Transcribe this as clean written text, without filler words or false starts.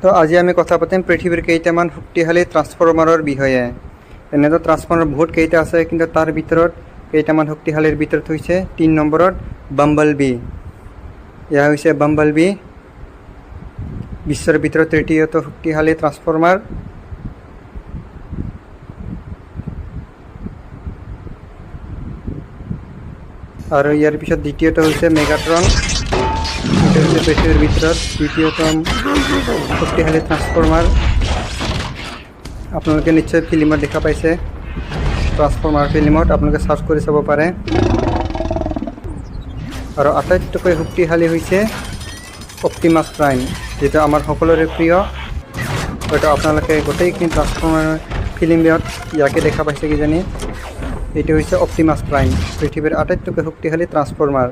তো আজি আমি কথা পাতিম পৃথিৱীৰ কেইটামান শক্তিশালী ট্ৰান্সফৰ্মাৰৰ বিষয়ে। এনেতো ট্ৰান্সফৰ্মাৰ বহুত কেইটা আছে, কিন্তু তাৰ ভিতৰত কেইটামান শক্তিশালীৰ ভিতৰত হৈছে 3 নম্বৰত বাম্বল বি। এয়া হৈছে বাম্বল বি, বিশ্বৰ ভিতৰত তৃতীয়টো শক্তিশালী ট্ৰান্সফৰ্মাৰ। আৰু ইয়াৰ পিছত দ্বিতীয়টো হৈছে মেগাট্ৰন। এটা হৈছে পৃথিৱীৰ ভিতৰত দ্বিতীয়তম শক্তিশালী ট্ৰান্সফৰ্মাৰ। আপোনালোকে নিশ্চয় ফিল্মত দেখা পাইছে, ট্ৰান্সফৰ্মাৰ ফিল্মত আপোনালোকে চাৰ্চ কৰি চাব পাৰে। আৰু আটাইতকৈ শক্তিশালী হৈছে অপ্টিমাছ প্ৰাইম, যিটো আমাৰ সকলোৰে প্ৰিয়। হয়তো আপোনালোকে গোটেইখিনি ট্ৰান্সফৰ্মাৰ ফিল্মত ইয়াকে দেখা পাইছে কিজানি। এইটো হৈছে অপ্টিমাছ প্ৰাইম, পৃথিৱীৰ আটাইতকৈ শক্তিশালী ট্ৰান্সফৰ্মাৰ।